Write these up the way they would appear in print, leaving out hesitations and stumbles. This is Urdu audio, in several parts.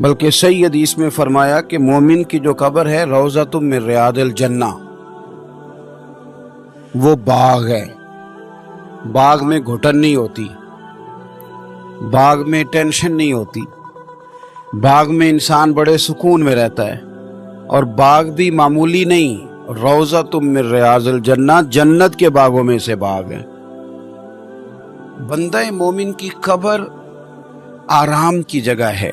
بلکہ صحیح حدیث میں فرمایا کہ مومن کی جو قبر ہے روضۃ من ریاض الجنہ، وہ باغ ہے۔ باغ میں گھٹن نہیں ہوتی، باغ میں ٹینشن نہیں ہوتی، باغ میں انسان بڑے سکون میں رہتا ہے، اور باغ بھی معمولی نہیں، روضۃ من ریاض الجنہ، جنت کے باغوں میں سے باغ ہے۔ بندہ مومن کی قبر آرام کی جگہ ہے۔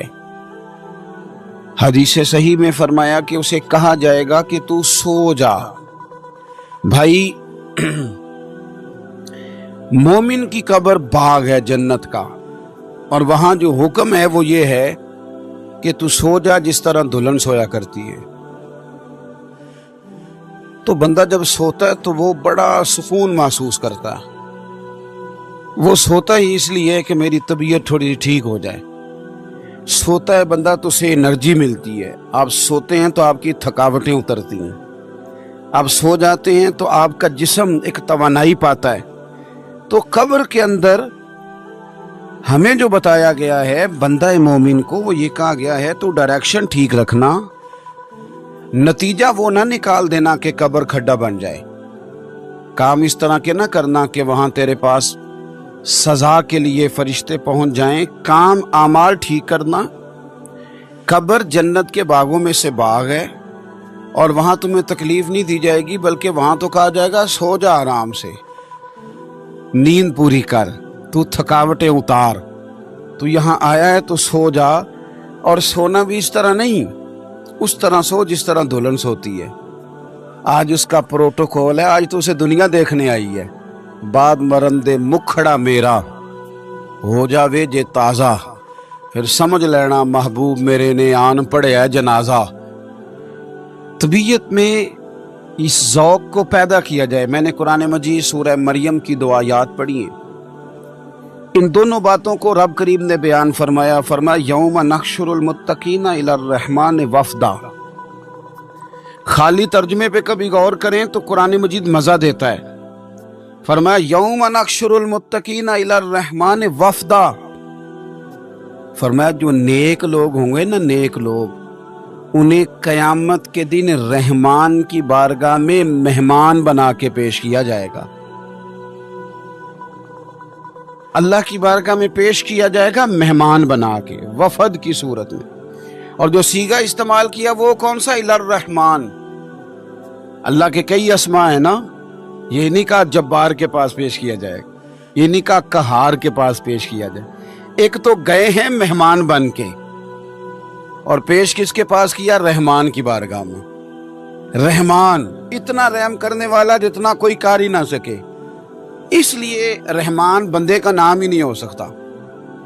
حدیث صحیح میں فرمایا کہ اسے کہا جائے گا کہ تو سو جا۔ بھائی مومن کی قبر باغ ہے جنت کا، اور وہاں جو حکم ہے وہ یہ ہے کہ تو سو جا جس طرح دلہن سویا کرتی ہے۔ تو بندہ جب سوتا ہے تو وہ بڑا سکون محسوس کرتا ہے۔ وہ سوتا ہی اس لیے کہ میری طبیعت تھوڑی ٹھیک ہو جائے۔ سوتا ہے بندہ تو اسے انرجی ملتی ہے۔ آپ سوتے ہیں تو آپ کی تھکاوٹیں اترتی ہیں، آپ سو جاتے ہیں تو آپ کا جسم ایک توانائی پاتا ہے۔ تو قبر کے اندر ہمیں جو بتایا گیا ہے بندہ مومن کو، وہ یہ کہا گیا ہے تو ڈائریکشن ٹھیک رکھنا، نتیجہ وہ نہ نکال دینا کہ قبر کھڈا بن جائے۔ کام اس طرح کے نہ کرنا کہ وہاں تیرے پاس سزا کے لیے فرشتے پہنچ جائیں۔ کام اعمال ٹھیک کرنا۔ قبر جنت کے باغوں میں سے باغ ہے، اور وہاں تمہیں تکلیف نہیں دی جائے گی، بلکہ وہاں تو کہا جائے گا سو جا آرام سے، نیند پوری کر، تو تھکاوٹیں اتار، تو یہاں آیا ہے تو سو جا۔ اور سونا بھی اس طرح نہیں، اس طرح سو جس طرح دلہن سوتی ہے۔ آج اس کا پروٹوکول ہے، آج تو اسے دنیا دیکھنے آئی ہے۔ بعد مرندے مکھڑا میرا ہو جاوے جے تازہ، پھر سمجھ لینا محبوب میرے نے آن پڑیا جنازہ۔ طبیعت میں اس ذوق کو پیدا کیا جائے۔ میں نے قرآن مجید سورہ مریم کی 2 آیات پڑھی ہیں، ان دونوں باتوں کو رب کریم نے بیان فرمایا۔ یوم نحشر المتقین الی الرحمن وفدا۔ خالی ترجمے پہ کبھی غور کریں تو قرآن مجید مزہ دیتا ہے۔ فرمایا یوم نحشر المتقین الی الرحمن وفدا۔ فرمایا جو نیک لوگ ہوں گے نا، نیک لوگ، انہیں قیامت کے دن رحمان کی بارگاہ میں مہمان بنا کے پیش کیا جائے گا۔ اللہ کی بارگاہ میں پیش کیا جائے گا مہمان بنا کے، وفد کی صورت میں۔ اور جو صیغہ استعمال کیا وہ کون سا؟ الی الرحمن۔ اللہ کے کئی اسماء ہیں نا، یہ نہیں کہا جبار کے پاس پیش کیا جائے گا، یہ نہیں کہا قہار کے پاس پیش کیا جائے۔ ایک تو گئے ہیں مہمان بن کے، اور پیش کس کے پاس کیا؟ رحمان کی بارگاہ میں۔ رحمان اتنا رحم کرنے والا جتنا کوئی کر ہی نہ سکے، اس لیے رحمان بندے کا نام ہی نہیں ہو سکتا۔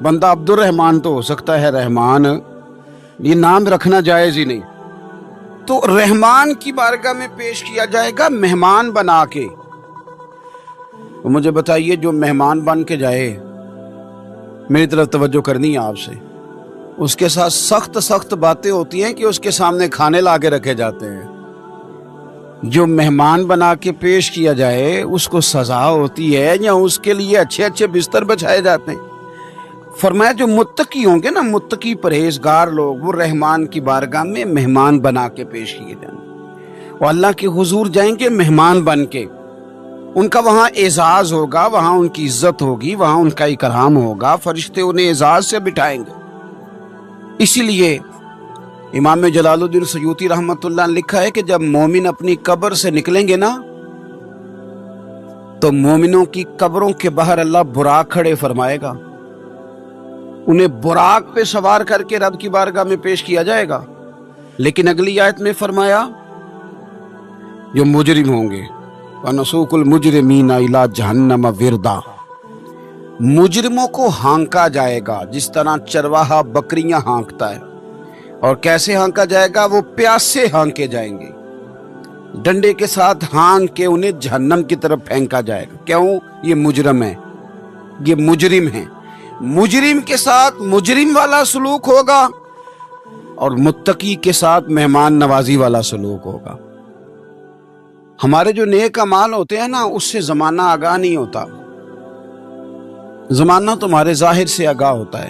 بندہ عبد الرحمان تو ہو سکتا ہے، رحمان یہ نام رکھنا جائز ہی نہیں۔ تو رحمان کی بارگاہ میں پیش کیا جائے گا مہمان بنا کے۔ تو مجھے بتائیے جو مہمان بن کے جائے، میری طرف توجہ کرنی ہے آپ سے، اس کے ساتھ سخت سخت باتیں ہوتی ہیں کہ اس کے سامنے کھانے لا کے رکھے جاتے ہیں۔ جو مہمان بنا کے پیش کیا جائے اس کو سزا ہوتی ہے، یا اس کے لیے اچھے اچھے بستر بچھائے جاتے ہیں؟ فرمایا جو متقی ہوں گے نا، متقی پرہیزگار لوگ، وہ رحمان کی بارگاہ میں مہمان بنا کے پیش کیے جائیں گے، وہ اللہ کے حضور جائیں گے مہمان بن کے۔ ان کا وہاں اعزاز ہوگا، وہاں ان کی عزت ہوگی، وہاں ان کا اکرام ہوگا، فرشتے انہیں اعزاز سے بٹھائیں گے۔ اسی لیے امام جلال الدین سیوطی رحمۃ اللہ نے لکھا ہے کہ جب مومن اپنی قبر سے نکلیں گے نا، تو مومنوں کی قبروں کے باہر اللہ براق کھڑے فرمائے گا، انہیں براق پہ سوار کر کے رب کی بارگاہ میں پیش کیا جائے گا۔ لیکن اگلی آیت میں فرمایا جو مجرم ہوں گے، وَنَسُوقُ الْمُجْرِمِينَ إِلَىٰ جَهَنَّمَ وِرْدًا، مجرموں کو ہانکا جائے گا جس طرح چرواہا بکریاں ہانکتا ہے۔ اور کیسے ہانکا جائے گا؟ وہ پیاسے ہانکے جائیں گے، ڈنڈے کے ساتھ ہانک کے انہیں جہنم کی طرف پھینکا جائے گا۔ کیوں؟ یہ مجرم ہے، یہ مجرم ہیں۔ مجرم کے ساتھ مجرم والا سلوک ہوگا، اور متقی کے ساتھ مہمان نوازی والا سلوک ہوگا۔ ہمارے جو نیک اعمال ہوتے ہیں نا، اس سے زمانہ آگاہ نہیں ہوتا، زمانہ تمہارے ظاہر سے آگاہ ہوتا ہے۔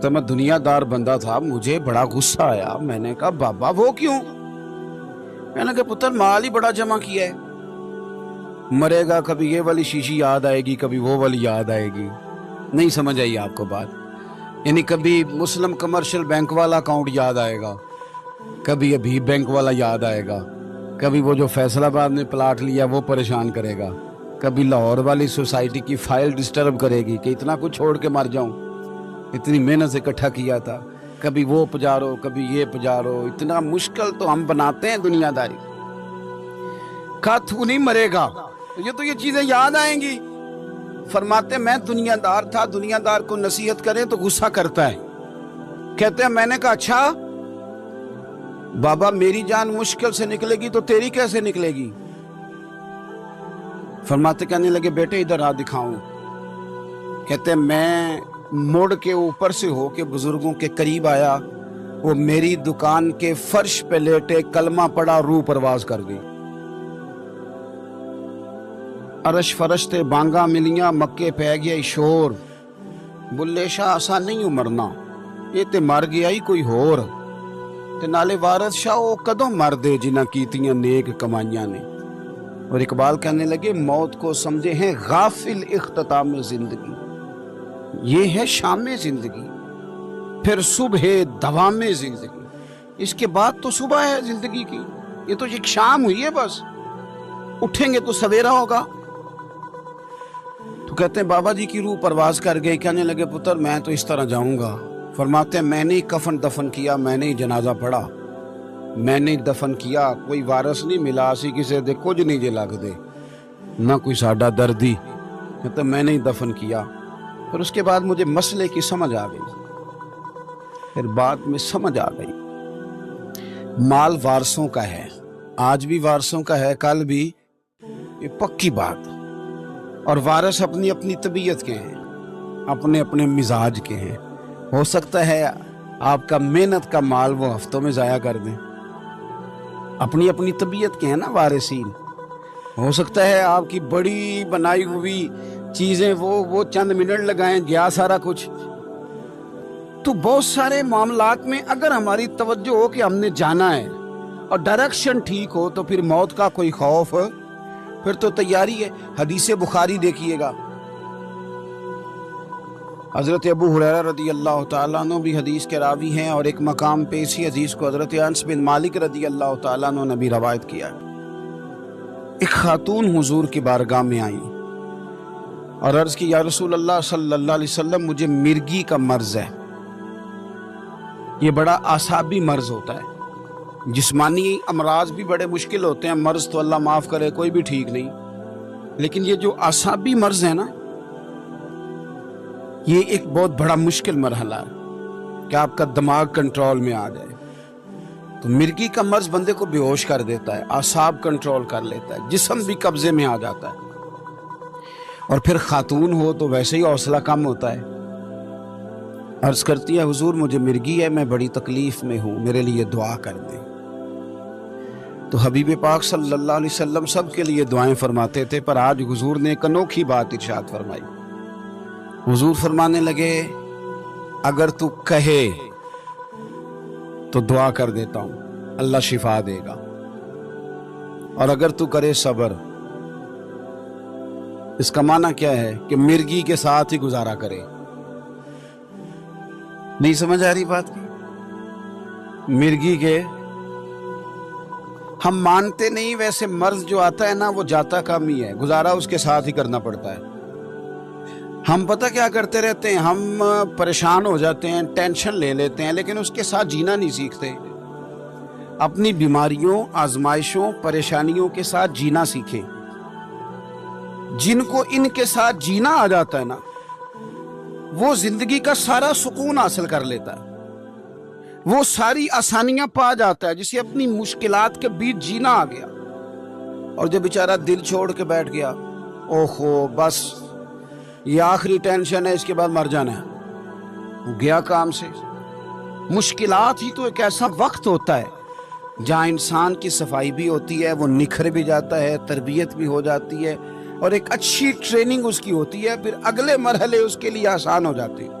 تو میں دنیا دار بندہ تھا, مجھے بڑا غصہ آیا. میں نے کہا بابا وہ کیوں؟ میں نے کہا پتر مال ہی بڑا جمع کیا ہے, مرے گا کبھی یہ والی شیشی یاد آئے گی, کبھی وہ والی یاد آئے گی. نہیں سمجھ آئی آپ کو بات؟ یعنی کبھی مسلم کمرشل بینک والا اکاؤنٹ یاد آئے گا, کبھی ابھی بینک والا یاد آئے گا, کبھی وہ جو فیصل آباد میں پلاٹ لیا وہ پریشان کرے گا, کبھی لاہور والی سوسائٹی کی فائل ڈسٹرب کرے گی کہ اتنا کچھ چھوڑ کے مر جاؤں, اتنی محنت سے اکٹھا کیا تھا, کبھی وہ پجارو کبھی یہ پجارو. اتنا مشکل تو ہم بناتے ہیں دنیا داری. کہا تو نہیں مرے گا تو یہ چیزیں یاد آئیں گی. فرماتے میں دنیا دار تھا, دنیا دار کو نصیحت کریں تو غصہ کرتا ہے. کہتے ہیں میں نے کہا اچھا بابا میری جان مشکل سے نکلے گی تو تیری کیسے نکلے گی؟ فرماتے کہنے لگے بیٹے ادھر آ دکھاؤں. کہتے ہیں میں مڑ کے اوپر سے ہو کے بزرگوں کے قریب آیا, وہ میری دکان کے فرش پہ لیٹے کلمہ پڑا, روح پرواز کر گئی. عرش فرشتے بانگا ملیاں, مکے پہ گیا شور. بلے شاہ اسا نہیں مرنا, یہ تے مر گیا ہی کوئی ہور. تے نالے وارث شاہ وہ کدوں مر دے جنہ کیتیاں نیک کمائیاں نے. اور اقبال کہنے لگے موت کو سمجھے ہیں غافل اختتام زندگی, یہ ہے شام زندگی پھر صبح دوام زندگی. اس کے بعد تو صبح ہے زندگی کی, یہ تو ایک شام ہوئی ہے بس, اٹھیں گے تو سویرا ہوگا. تو کہتے ہیں بابا جی کی روح پرواز کر گئی. کہنے لگے پتر میں تو اس طرح جاؤں گا. فرماتے ہیں میں نے کفن دفن کیا, میں نے جنازہ پڑھا, میں نے دفن کیا, کوئی وارث نہیں ملا, اسی کسی دے کچھ نہیں جے لگ دے, نہ کوئی ساڈا دردی. کہتے میں نے دفن کیا. پھر اس کے بعد مجھے مسئلے کی سمجھ آ گئی. پھر بعد میں سمجھ آ گئی مال وارثوں کا ہے, آج بھی وارثوں کا ہے, کل بھی, یہ پکی بات. اور وارث اپنی اپنی طبیعت کے ہیں, اپنے اپنے مزاج کے ہیں. ہو سکتا ہے آپ کا محنت کا مال وہ ہفتوں میں ضائع کر دیں, اپنی اپنی طبیعت کے ہیں نا وارثین. ہو سکتا ہے آپ کی بڑی بنائی ہوئی چیزیں وہ چند منٹ لگائیں, گیا سارا کچھ. تو بہت سارے معاملات میں اگر ہماری توجہ ہو کہ ہم نے جانا ہے اور ڈائریکشن ٹھیک ہو تو پھر موت کا کوئی خوف, پھر تو تیاری ہے. حدیث بخاری دیکھیے گا, حضرت ابو ہریرہ رضی اللہ تعالیٰ عنہ بھی حدیث کے راوی ہیں, اور ایک مقام پہ اسی حدیث کو حضرت انس بن مالک رضی اللہ تعالیٰ عنہ نے بھی روایت کیا. ایک خاتون حضور کی بارگاہ میں آئی اور عرض کی یا رسول اللہ صلی اللہ علیہ وسلم مجھے مرگی کا مرض ہے. یہ بڑا اعصابی مرض ہوتا ہے, جسمانی امراض بھی بڑے مشکل ہوتے ہیں, مرض تو اللہ معاف کرے کوئی بھی ٹھیک نہیں, لیکن یہ جو اعصابی مرض ہے نا, یہ ایک بہت بڑا مشکل مرحلہ ہے کہ آپ کا دماغ کنٹرول میں آ جائے. تو مرگی کا مرض بندے کو بے ہوش کر دیتا ہے, اعصاب کنٹرول کر لیتا ہے, جسم بھی قبضے میں آ جاتا ہے. اور پھر خاتون ہو تو ویسے ہی حوصلہ کم ہوتا ہے. عرض کرتی ہے حضور مجھے مرگی ہے, میں بڑی تکلیف میں ہوں, میرے لیے دعا کر دیں. تو حبیب پاک صلی اللہ علیہ وسلم سب کے لیے دعائیں فرماتے تھے, پر آج حضور نے ایک انوکھی بات ارشاد فرمائی. حضور فرمانے لگے اگر تو کہے تو دعا کر دیتا ہوں, اللہ شفا دے گا, اور اگر تو کرے صبر. اس کا معنی کیا ہے کہ مرگی کے ساتھ ہی گزارا کرے. نہیں سمجھ آ رہی بات کی؟ مرگی کے ہم مانتے نہیں, ویسے مرض جو آتا ہے نا وہ جاتا کم ہی ہے, گزارا اس کے ساتھ ہی کرنا پڑتا ہے. ہم پتہ کیا کرتے رہتے ہیں, ہم پریشان ہو جاتے ہیں, ٹینشن لے لیتے ہیں, لیکن اس کے ساتھ جینا نہیں سیکھتے. اپنی بیماریوں, آزمائشوں, پریشانیوں کے ساتھ جینا سیکھیں. جن کو ان کے ساتھ جینا آ جاتا ہے نا, وہ زندگی کا سارا سکون حاصل کر لیتا ہے, وہ ساری آسانیاں پا جاتا ہے, جسے اپنی مشکلات کے بیچ جینا آ گیا. اور جب بیچارہ دل چھوڑ کے بیٹھ گیا, اوہو بس یہ آخری ٹینشن ہے, اس کے بعد مر جانا ہے, وہ گیا کام سے. مشکلات ہی تو ایک ایسا وقت ہوتا ہے جہاں انسان کی صفائی بھی ہوتی ہے, وہ نکھر بھی جاتا ہے, تربیت بھی ہو جاتی ہے, اور ایک اچھی ٹریننگ اس کی ہوتی ہے, پھر اگلے مرحلے اس کے لیے آسان ہو جاتے ہیں.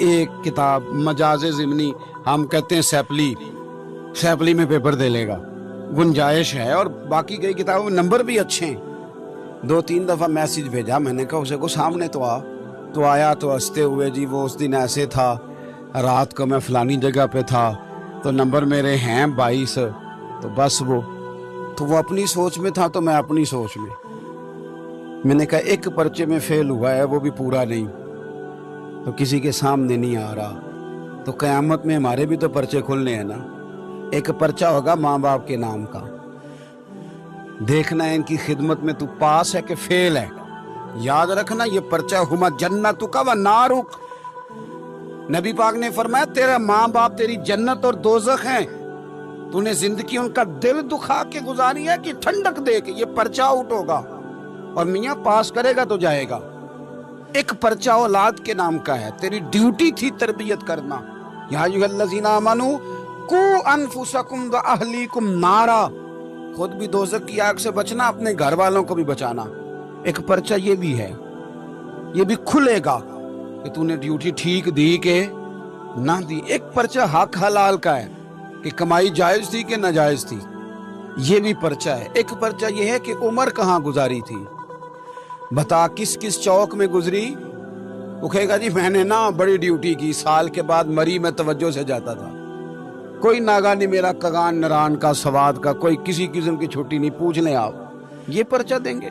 ایک کتاب مجاز ضمنی، ہم کہتے ہیں سیپلی میں پیپر دے لے گا، گنجائش ہے، اور باقی کئی کتابوں میں نمبر بھی اچھے ہیں۔ 2-3 دفعہ میسج بھیجا میں نے کہا اسے کو سامنے تو آیا تو ہنستے ہوئے، جی وہ اس دن ایسے تھا، رات کو میں فلانی جگہ پہ تھا، تو نمبر میرے ہیں 22، تو بس وہ اپنی سوچ میں تھا تو میں اپنی سوچ میں نے کہا ایک پرچے میں فیل ہوا ہے، وہ بھی پورا نہیں، تو کسی کے سامنے نہیں آ رہا، تو قیامت میں ہمارے بھی تو پرچے کھلنے ہیں نا۔ ایک پرچہ ہوگا ماں باپ کے نام کا، دیکھنا ہے ان کی خدمت میں تو پاس ہے کہ فیل ہے۔ یاد رکھنا یہ پرچہ ہما جنتک و نارک، نبی پاک نے فرمایا تیرا ماں باپ تیری جنت اور دوزخ ہیں، تو نے زندگی ان کا دل دکھا کے گزاری ہے کہ ٹھنڈک دے کے، یہ پرچہ آؤٹ ہوگا، اور میاں پاس کرے گا تو جائے گا۔ ایک پرچہ اولاد کے نام کا ہے، تیری ڈیوٹی تھی تربیت کرنا۔ یا ایھا الذین آمنوا قوا انفسکم واہلیکم نارا، خود بھی دوزخ کی آگ سے بچنا، اپنے گھر والوں کو بھی بچانا۔ ایک پرچہ یہ بھی ہے، یہ بھی کھلے گا کہ تو نے ڈیوٹی ٹھیک دی کہ نہ دی۔ ایک پرچہ حق حلال کا ہے کہ کمائی جائز تھی کہ ناجائز تھی، یہ بھی پرچہ ہے۔ ایک پرچہ یہ ہے کہ عمر کہاں گزاری تھی، بتا کس کس چوک میں گزری۔ وہ کہے گا جی میں نے نا بڑی ڈیوٹی کی، سال کے بعد مری میں توجہ سے جاتا تھا، کوئی ناگا نہیں میرا کگان نران کا سواد کا، کوئی کسی قسم کی چھٹی نہیں، پوچھ لیں آپ، یہ پرچہ دیں گے۔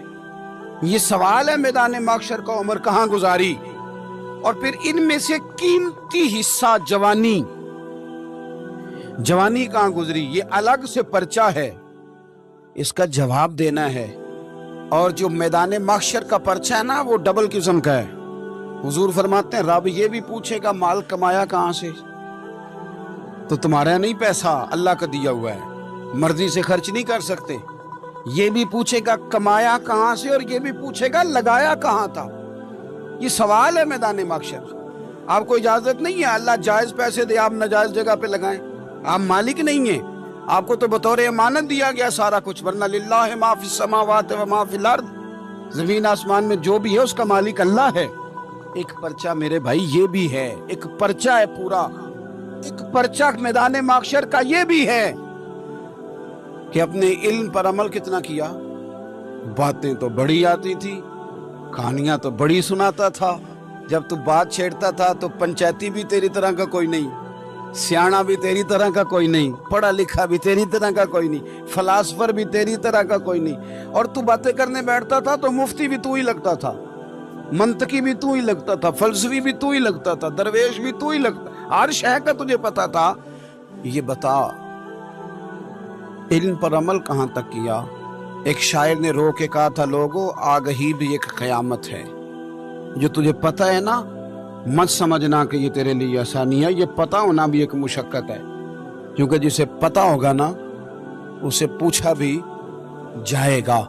یہ سوال ہے میدان محشر کا، عمر کہاں گزاری، اور پھر ان میں سے قیمتی حصہ جوانی کہاں گزری، یہ الگ سے پرچہ ہے، اس کا جواب دینا ہے۔ اور جو میدان محشر کا پرچہ ہے نا وہ ڈبل قسم کا ہے۔ حضور فرماتے ہیں رب یہ بھی پوچھے گا مال کمایا کہاں سے، تو تمہارا نہیں پیسہ، اللہ کا دیا ہوا ہے، مرضی سے خرچ نہیں کر سکتے۔ یہ بھی پوچھے گا کمایا کہاں سے، اور یہ بھی پوچھے گا لگایا کہاں تھا۔ یہ سوال ہے میدان محشر۔ آپ کو اجازت نہیں ہے اللہ جائز پیسے دے آپ ناجائز جگہ پہ لگائیں، آپ مالک نہیں ہیں، آپ کو تو بطور امانت دیا گیا سارا کچھ، ورنہ للہ ما فی السماوات و ما فی الارض، زمین آسمان میں جو بھی ہے اس کا مالک اللہ ہے۔ ایک پرچہ میرے بھائی یہ بھی ہے، ایک پرچہ ہے پورا، ایک پرچہ میدان محشر کا یہ بھی ہے کہ اپنے علم پر عمل کتنا کیا۔ باتیں تو بڑی آتی تھی، کہانیاں تو بڑی سناتا تھا، جب تو بات چھیڑتا تھا تو پنچایتی بھی تیری طرح کا کوئی نہیں، سیاںا بھی تیری طرح کا کوئی نہیں، پڑھا لکھا بھی تیری طرح کا کوئی نہیں، فلاسفر بھی تیری طرح کا کوئی نہیں، اور تو باتیں کرنے بیٹھتا تھا تو مفتی بھی تو ہی لگتا تھا، منطقی بھی تو ہی لگتا تھا، فلسفی بھی تو ہی لگتا تھا، درویش بھی تو ہی لگتا، ہر شے کا تجھے پتا تھا۔ یہ بتا علم پر عمل کہاں تک کیا۔ ایک شاعر نے رو کے کہا تھا لوگوں آگہی بھی ایک قیامت ہے، جو تجھے پتا ہے نا مت سمجھنا کہ یہ تیرے لیے آسانی ہے، یہ پتا ہونا بھی ایک مشقت ہے، کیونکہ جسے پتا ہوگا نا اسے پوچھا بھی جائے گا۔